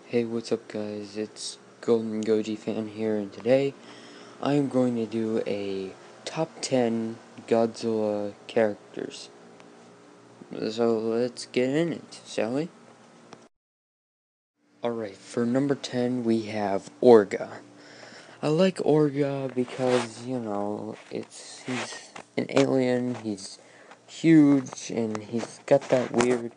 Hey, what's up guys, it's Golden Goji Fan here, and today I am going to do a top 10 Godzilla characters. So let's get in it, shall we? Alright, for number 10 we have Orga. I like Orga because, he's an alien, he's huge, and he's got that weird,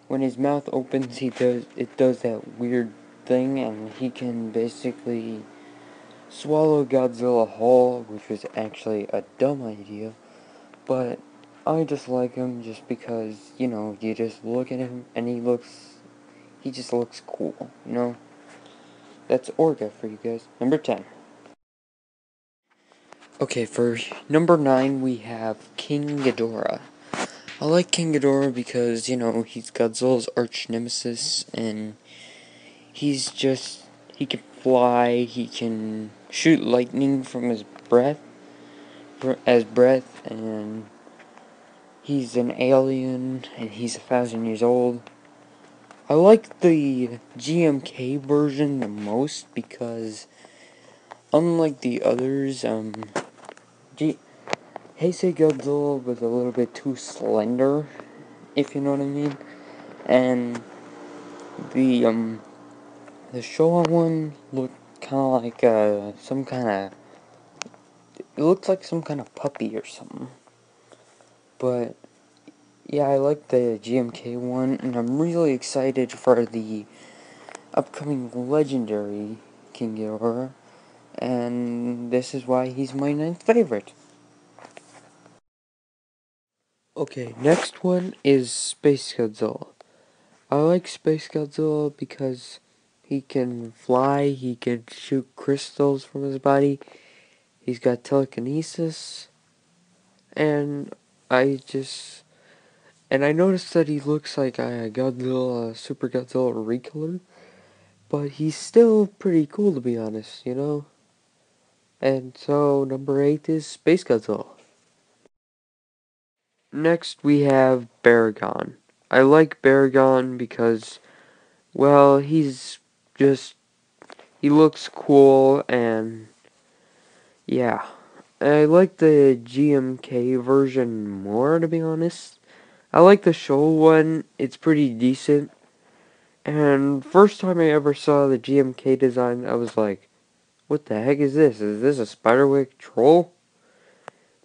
when his mouth opens it does that weird thing, and he can basically swallow Godzilla whole, which was actually a dumb idea, but I just like him just because, you just look at him and he just looks cool, That's Orga for you guys. Number 10. Okay, for number 9 we have Kinga Dora. I like Kinga Dora because, he's Godzilla's arch nemesis, and he can fly, he can shoot lightning from his breath, and he's an alien, and he's 1,000 years old. I like the GMK version the most because, unlike the others, Heisei Godzilla was a little bit too slender, if you know what I mean, and the Showa one looked kind of like it looked like some kind of puppy or something, but yeah, I like the GMK one, and I'm really excited for the upcoming legendary Kinga Dora, and this is why he's my 9th favorite. Okay, next one is Spacegodzilla. I like Spacegodzilla because he can fly, he can shoot crystals from his body, he's got telekinesis, and I just... And I noticed that he looks like a Godzilla, Super Godzilla recolor, but he's still pretty cool to be honest. And so, number 8 is Space Godzilla. Next, we have Barragan. I like Barragan because, well, he looks cool, and yeah. I like the GMK version more, to be honest. I like the show one, it's pretty decent. And first time I ever saw the GMK design, I was like, what the heck is this? Is this a Spiderwick troll?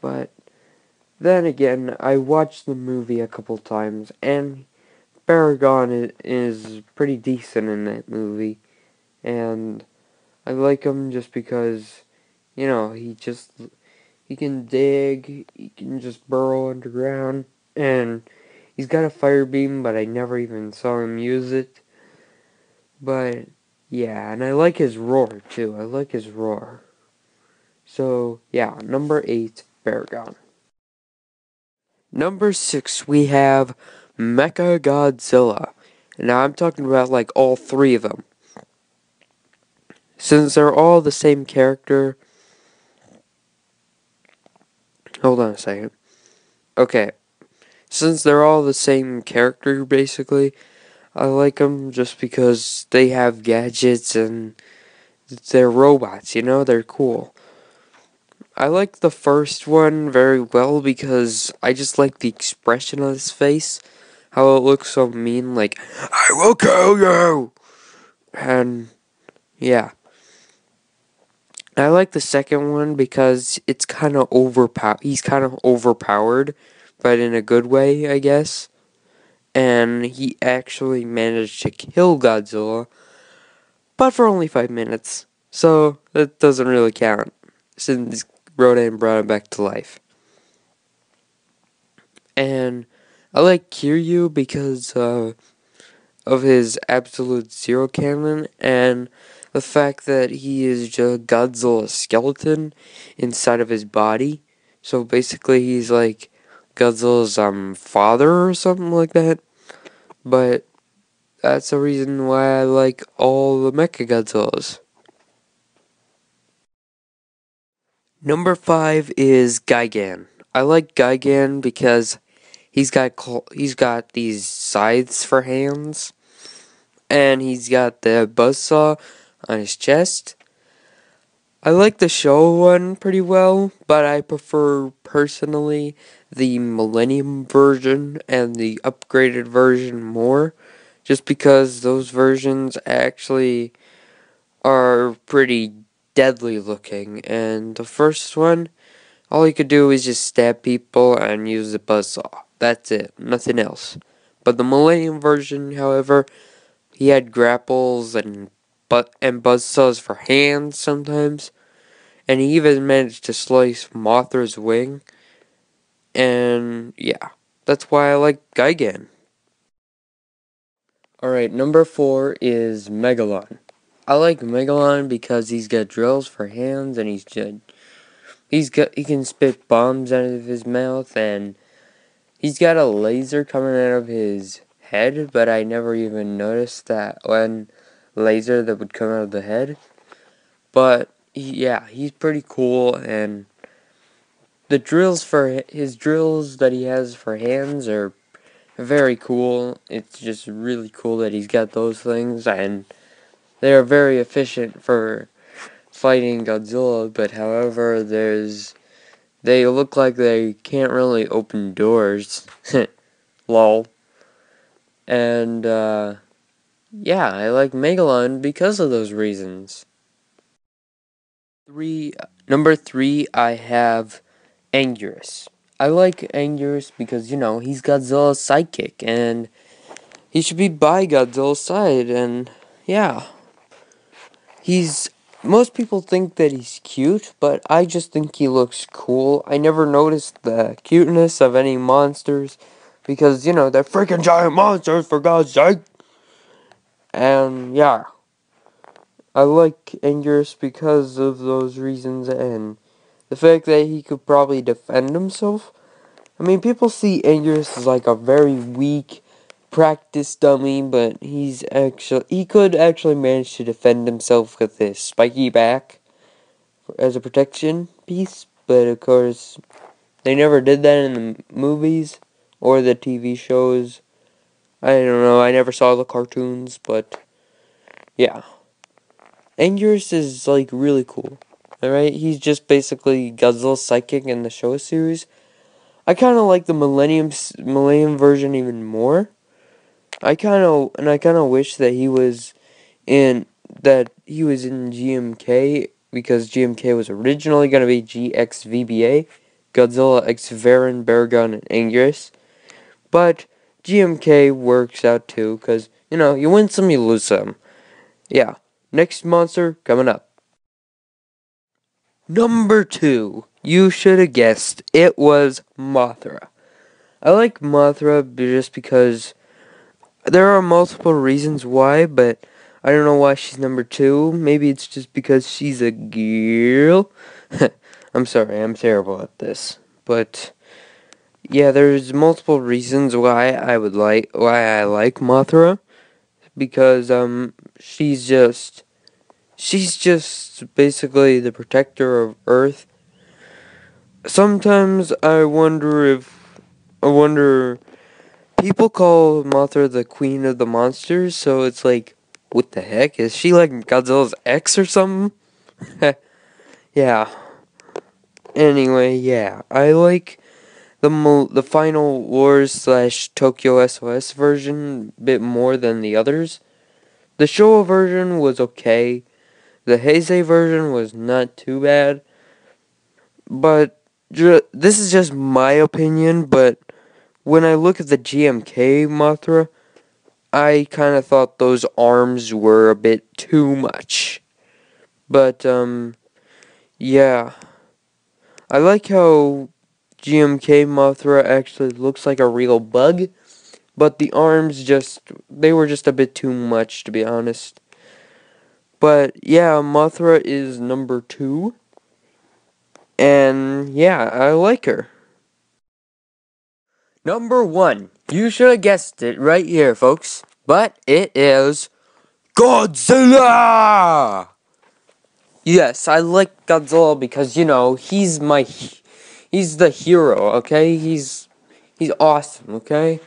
But then again, I watched the movie a couple times, and Barragan is pretty decent in that movie. And I like him just because, he can dig, he can just burrow underground, and he's got a fire beam, but I never even saw him use it. But yeah, and I like his roar too. I like his roar. So yeah, number 8, Barragan. Number 6, we have Mechagodzilla. Now I'm talking about like all 3 of them. Since they're all the same character. Hold on a second. Okay. Since they're all the same character, basically, I like them just because they have gadgets and they're robots, they're cool. I like the first one very well because I just like the expression on his face. How it looks so mean, like, I will kill you! And, yeah. I like the second one because it's kind of he's kind of overpowered, but in a good way, I guess. And he actually managed to kill Godzilla, but for only 5 minutes. So, that doesn't really count, since Rodan brought him back to life. And I like Kiryu because of his absolute zero cannon, and the fact that he is just Godzilla's skeleton inside of his body. So basically he's like Godzilla's father or something like that. But that's the reason why I like all the Mechagodzillas. Number 5 is Gigan. I like Gigan because he's got these scythes for hands, and he's got the buzzsaw on his chest. I like the show one pretty well, but I prefer personally the Millennium version and the upgraded version more, just because those versions actually are pretty deadly looking, and the first one, all you could do is just stab people and use the buzzsaw. That's it, nothing else. But the Millennium version, however, he had grapples and buzzsaws for hands sometimes, and he even managed to slice Mothra's wing. And yeah, that's why I like Gigan. Alright, number 4 is Megalon. I like Megalon because he's got drills for hands, and he can spit bombs out of his mouth, and he's got a laser coming out of his head, but I never even noticed that one laser that would come out of the head. But yeah, he's pretty cool, and the drills that he has for hands are very cool. It's just really cool that he's got those things, and they are very efficient for fighting Godzilla. But however, they look like they can't really open doors. Lol. And yeah, I like Megalon because of those reasons. Number 3, I have Anguirus. I like Anguirus because, he's Godzilla's sidekick, and he should be by Godzilla's side, and yeah. Most people think that he's cute, but I just think he looks cool. I never noticed the cuteness of any monsters, because, they're freaking giant monsters, for God's sake. And yeah, I like Anguirus because of those reasons, and the fact that he could probably defend himself. I mean, people see Anguirus as like a very weak practice dummy, but he could actually manage to defend himself with his spiky back as a protection piece. But of course, they never did that in the movies or the TV shows. I don't know, I never saw the cartoons, but yeah. Anguirus is like really cool. Alright, he's just basically Godzilla's sidekick in the show series. I kind of like the Millennium version even more. I kind of wish that he was in GMK, because GMK was originally going to be GXVBA, Godzilla X Varan, Barragan, and Anguirus. But GMK works out too, because, you win some, you lose some. Yeah, next monster coming up. Number 2, you should have guessed, it was Mothra. I like Mothra just because there are multiple reasons why, but I don't know why she's number 2. Maybe it's just because she's a girl. I'm sorry, I'm terrible at this. But yeah, there's multiple reasons why I like Mothra, because she's just basically the protector of Earth. Sometimes I wonder, people call Mothra the queen of the monsters, so it's like, what the heck? Is she like Godzilla's ex or something? Yeah. Anyway, yeah. I like the Final Wars / Tokyo SOS version a bit more than the others. The Showa version was okay. The Heisei version was not too bad. But this is just my opinion, but when I look at the GMK Mothra, I kind of thought those arms were a bit too much. But, yeah. I like how GMK Mothra actually looks like a real bug, but the arms they were just a bit too much, to be honest. But, yeah, Mothra is number 2, and, yeah, I like her. Number 1, you should have guessed it right here, folks, but it is Godzilla! Yes, I like Godzilla because, he's the hero, okay? He's awesome, okay?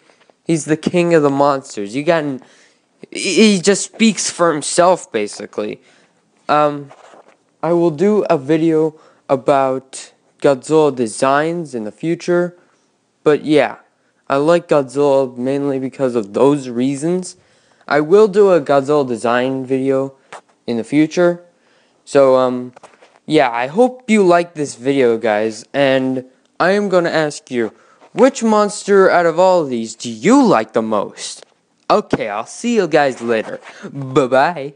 He's the king of the monsters. He just speaks for himself, basically. I will do a video about Godzilla designs in the future, but yeah, I like Godzilla mainly because of those reasons. I will do a Godzilla design video in the future, so yeah, I hope you like this video, guys, and I am gonna ask you, which monster out of all of these do you like the most? Okay, I'll see you guys later. Bye-bye.